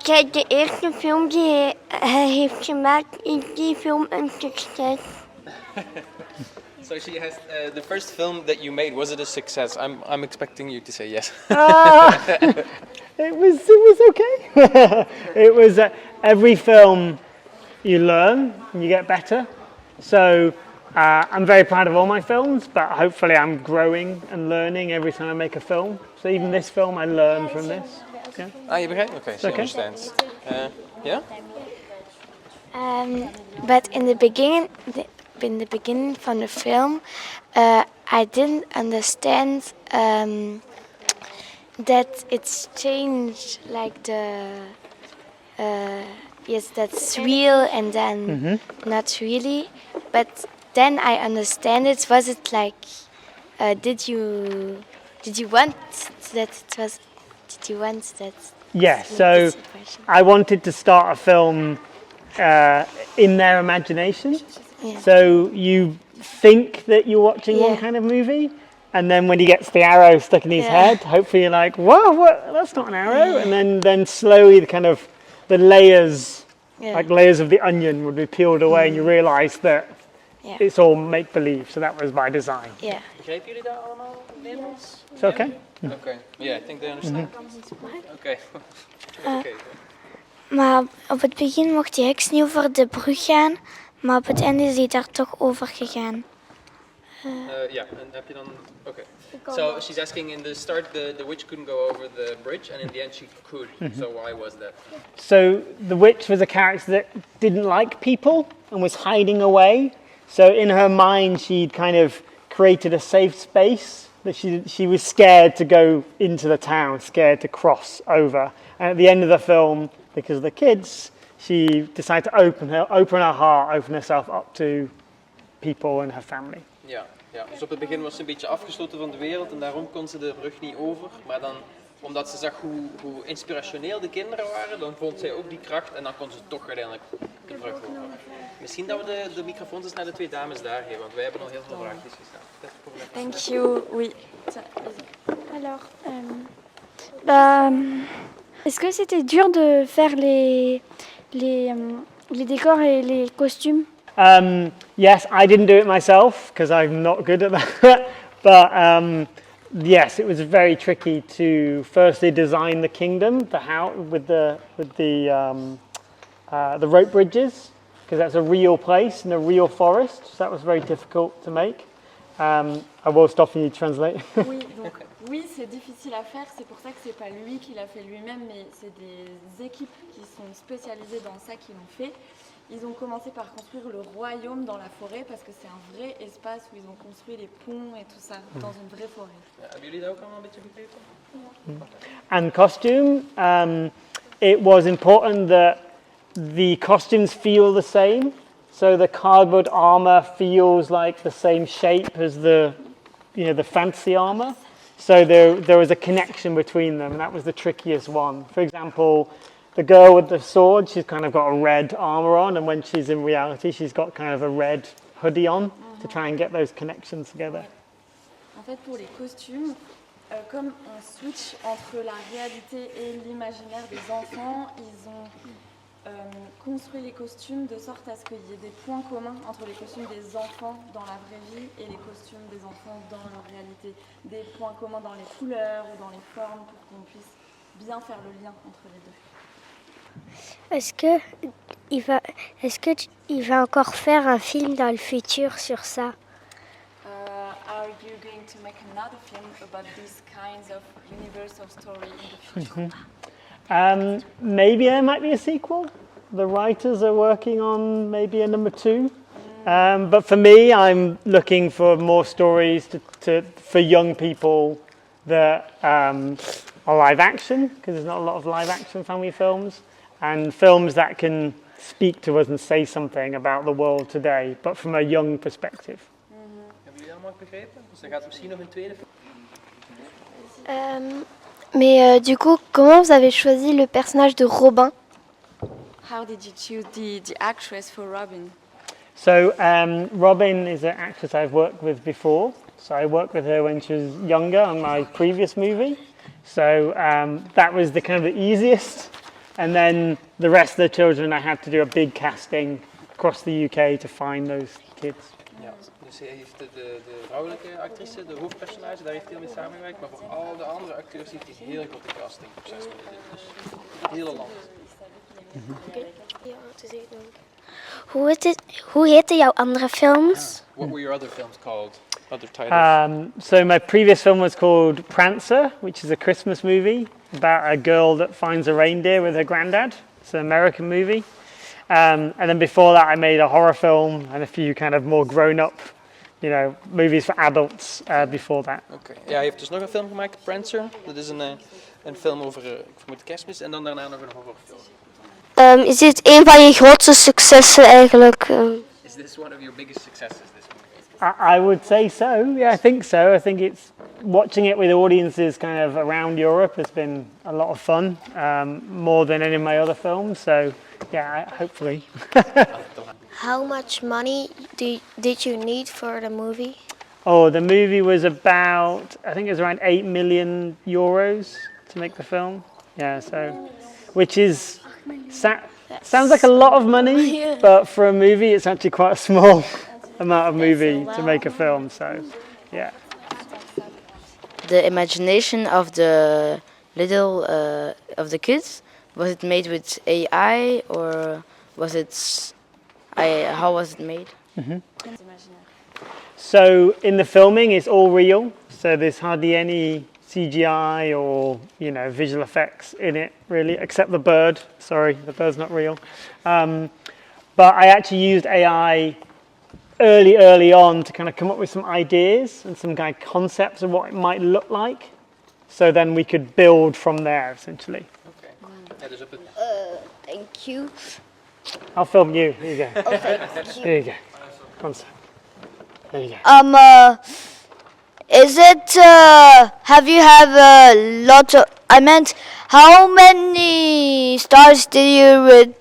Kijk, de eerste film die hij heeft gemaakt, is die film een succes. So she has the first film that you made. Was it a success? I'm expecting you to say yes. It was okay. It was every film you learn and you get better. So I'm very proud of all my films, but hopefully I'm growing and learning every time I make a film. So even this film, I learn from this. Yeah. Ah, je begrijpt? Okay, she Okay. understands. Yeah? But in the beginning from the film, I didn't understand that it's changed, like yes, that's real and then not really. But then I understand it. Was it like, did you want that it was? Did you want that? Yeah. So I wanted to start a film in their imagination. Yeah. So you think that you're watching one kind of movie, and then when he gets the arrow stuck in his head, hopefully you're like, whoa, what? That's not an arrow. And then slowly the layers, like layers of the onion would be peeled away and you realise that it's all make-believe. So that was by design. Yeah. Begrijpen jullie dat allemaal Nederlands? It's okay? Okay. Yeah, I think they understand. Okay. Okay. Maar op het begin mocht die heks niet over de brug gaan, maar op het einde is hij daar toch over gegaan. Yeah, and heb je dan... Okay. So she's asking in the start the witch couldn't go over the bridge and in the end she could. So why was that? So the witch was a character that didn't like people and was hiding away. So in her mind she'd kind of created a safe space that she was scared to go into the town, scared to cross over. And at the end of the film, because of the kids, she decided to open her heart, open herself up to people and her family. Ja, ja, dus op het begin was ze een beetje afgesloten van de wereld en daarom kon ze de brug niet over. Maar dan, omdat ze zag hoe inspirationeel de kinderen waren, dan vond zij ook die kracht en dan kon ze toch uiteindelijk de brug over. Misschien dat we de microfoons eens naar de twee dames daar geven, want wij hebben al heel veel vraagjes gestaan. Thank you. Oui. Alors, est-ce que c'était dur de faire les décors et les costumes? Yes, I didn't do it myself because I'm not good at that. But yes, it was very tricky to firstly design the kingdom, the house with the rope bridges, because that's a real place in a real forest. So that was very difficult to make. I will stop you translate. Oui, donc oui, c'est difficile à faire. C'est pour ça que c'est pas lui qui l'a fait lui-même, mais c'est des équipes qui sont spécialisées dans ça qui l'ont fait. Ils ont commencé par construire le royaume dans la forêt parce que c'est un vrai espace où ils ont construit les ponts et tout ça dans une vraie forêt. Hebben jullie dat ook allemaal een beetje begrepen? And costume, it was important that the costumes feel the same. So the cardboard armor feels like the same shape as the fantasy armor. So there was a connection between them, and that was the trickiest one. For example, the girl with the sword, she's kind of got a red armor on, and when she's in reality, she's got kind of a red hoodie on to try and get those connections together. En fait, pour les costumes, comme on switch entre la réalité et l'imaginaire des enfants, ils ont construit les costumes de sorte à ce qu'il y ait des points communs entre les costumes des enfants dans la vraie vie et les costumes des enfants dans leur réalité. Des points communs dans les couleurs ou dans les formes pour qu'on puisse bien faire le lien entre les deux. Est-ce qu'il va encore faire un film dans le futur sur ça? Are you going to make another film about these kinds of universal story in the future? Maybe there might be a sequel. The writers are working on maybe a number 2. But for me, I'm looking for more stories for young people that are live action, because there's not a lot of live action family films, and films that can speak to us and say something about the world today, but from a young perspective. Hebben jullie allemaal begrepen? Dus er gaat misschien nog een tweede film. Mais du coup, comment vous avez choisi le personnage de Robin? How did you choose the actress for Robin? So Robin is an actress I've worked with before. So I worked with her when she was younger on my previous movie. So that was the kind of the easiest And then the rest of the children, I had to do a big casting across the UK to find those kids. Ja, dus hij heeft de vrouwelijke actrice, de hoofdpersonage, daar heeft hij heel mee samengewerkt. Maar voor al de andere acteurs heeft hij een heel grote castingproces moeten doen. Dus het hele land. Hoe heten jouw andere films? What were your other films called? Other titles? So my previous film was called Prancer, which is a Christmas movie about a girl that finds a reindeer with her granddad. It's an American movie. And then before that I made a horror film and a few kind of more grown-up, movies for adults before that. Oké. Ja, hij heeft dus nog een film gemaakt, Prancer. Dat is een film over, ik vermoed, kerstmis. En dan daarna nog een horrorfilm. Is dit een van je grootste successen eigenlijk? Is this one of your biggest successes, this movie? I would say so. Yeah, I think so. I think it's watching it with audiences kind of around Europe has been a lot of fun, more than any of my other films. So, yeah, hopefully. How much money did you need for the movie? Oh, the movie was about, I think it was around 8 million euros to make the film. Yeah, so, which is, sounds like a lot of money, but for a movie it's actually quite a small amount of movie to make a film, so, yeah. The imagination of the little, of the kids, was it made with AI or was it, how was it made? So in the filming it's all real, so there's hardly any CGI or visual effects in it really, except the bird. Sorry, the bird's not real. But I actually used AI early on to kind of come up with some ideas and some kind of concepts of what it might look like. So then we could build from there essentially. Okay. Ja, dus op het... Thank you. I'll film you. Here you go. Okay. Here you go. One sec. There you go. Is it, have you a lot of, I meant, how many stars did you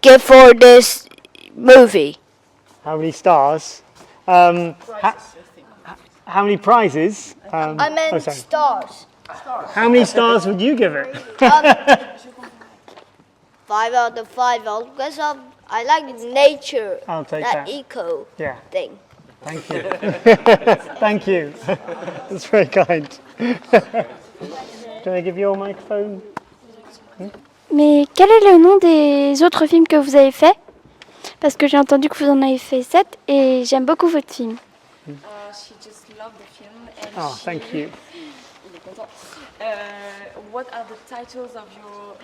give for this movie? How many stars? How many prizes? I meant stars. How many stars would you give it? 5 out of 5, because I like the nature, I'll take that that. eco Yeah, thing. thank you. Thank you. That's very kind. Can I give you your microphone? Mais quel est le nom des autres films que vous avez faits? Parce que j'ai entendu que vous en avez fait 7 et j'aime beaucoup votre film. She just loved the film and Oh, thank you. Il est content. What are the titles of your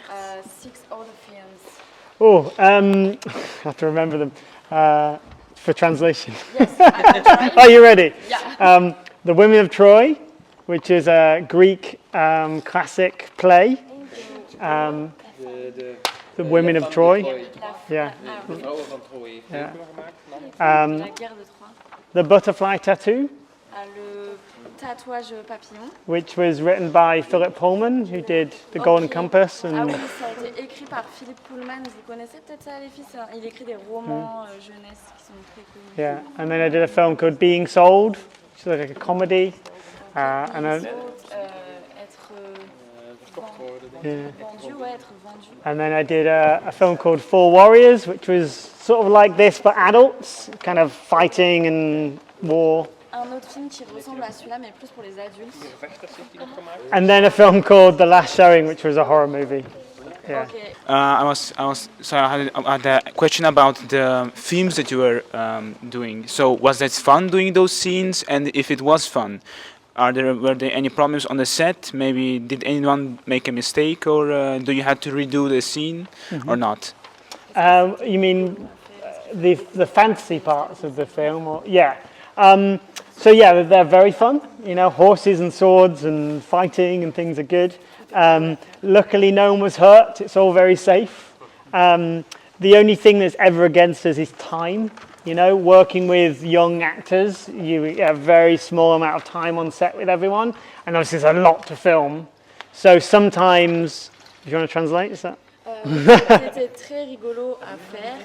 6 other films? Oh, I have to remember them for translation. Yes, Are you ready? Yeah. The Women of Troy, which is a Greek classic play. The Women of Troy. Yeah. De vrouwen van Troy heeft hij ook nog gemaakt. La guerre de Troie. The Butterfly Tattoo, Le tatouage papillon. which was written by Philip Pullman, who did The Golden Compass. Ah And oui, ça a été écrit par Philippe Pullman. Vous connaissez peut-être ça, les filles? Il écrit des romans jeunesse qui sont très connus. yeah, and then I did a film called Being Sold, which is like a comedy. And then, and then I did a film called Four Warriors, which was sort of like this but adults, kind of fighting and war. Un autre film qui ressemble à celui-là, mais plus pour les adultes. And then a film called The Last Showing, which was a horror movie. Yeah. Okay. I had a question about the themes that you were doing. So was that fun doing those scenes? And if it was fun, were there any problems on the set? Maybe did anyone make a mistake, or do you have to redo the scene or not? You mean the fantasy parts of the film? Or, yeah. So yeah, they're very fun. Horses and swords and fighting and things are good. Luckily, no one was hurt. It's all very safe. The only thing that's ever against us is time. Working with young actors, you have a very small amount of time on set with everyone, and obviously there's a lot to film. So sometimes, if you want to translate, is that? C'était très rigolo à faire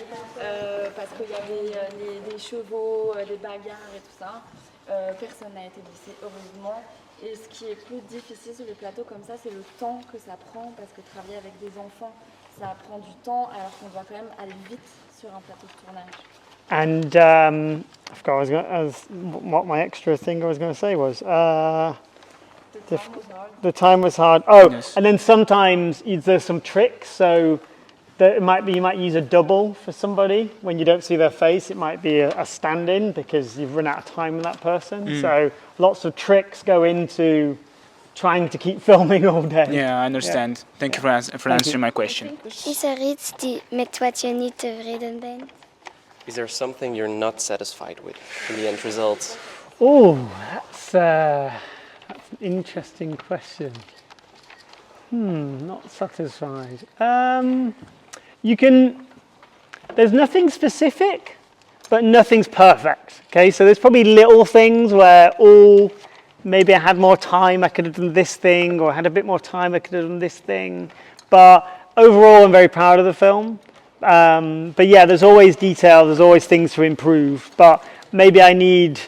parce qu'il y avait des chevaux, des bagarres et tout ça. Personne n'a été blessé, heureusement. Et ce qui est plus difficile sur les plateaux comme ça, c'est le temps que ça prend, parce que travailler avec des enfants, ça prend du temps, alors qu'on doit quand même aller vite sur un plateau de tournage. And I forgot what my extra thing I was going to say was. The time was hard. Oh, Yes. and then sometimes there's some tricks. So you might use a double for somebody when you don't see their face. It might be a stand-in because you've run out of time with that person. So lots of tricks go into trying to keep filming all day. Yeah, I understand. Thank you for answering my question. Is er iets met wat je niet tevreden bent? Is there something you're not satisfied with in the end result? Oh, that's an interesting question. Not satisfied. There's nothing specific, but nothing's perfect. Okay, so there's probably little things where maybe I had more time, I could have done this thing, or I had a bit more time, I could have done this thing. But overall, I'm very proud of the film. But yeah, there's always detail, there's always things to improve. But maybe I need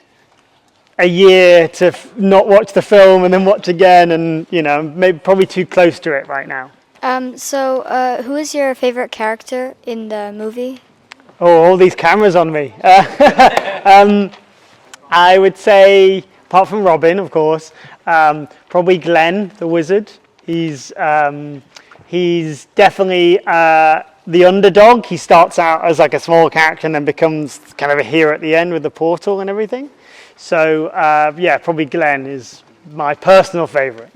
a year to not watch the film and then watch again, and maybe probably too close to it right now. So, who is your favorite character in the movie? Oh, all these cameras on me. I would say, apart from Robin, of course, probably Glenn, the wizard. He's definitely the underdog. He starts out as like a small character and then becomes kind of a hero at the end with the portal and everything. So yeah, probably Glenn is my personal favorite.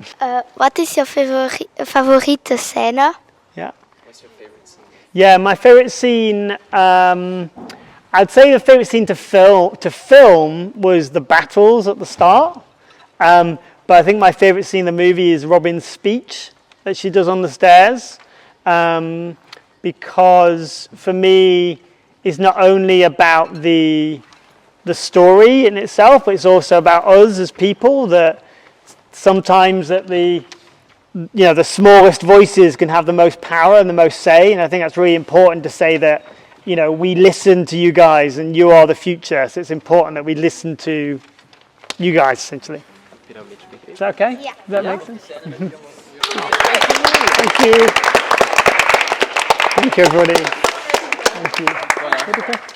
Wat is jouw favoriete scène? Yeah. What's your favorite scene? Yeah, my favorite scene. I'd say the favorite scene to film was the battles at the start. But I think my favorite scene in the movie is Robin's speech that she does on the stairs. Because for me, it's not only about the story in itself, but it's also about us as people, that sometimes that the smallest voices can have the most power and the most say. And I think that's really important to say that, we listen to you guys and you are the future. So it's important that we listen to you guys, essentially. Is that okay? Yeah. Does that make sense? Thank you. Thank you, everybody. Thank you.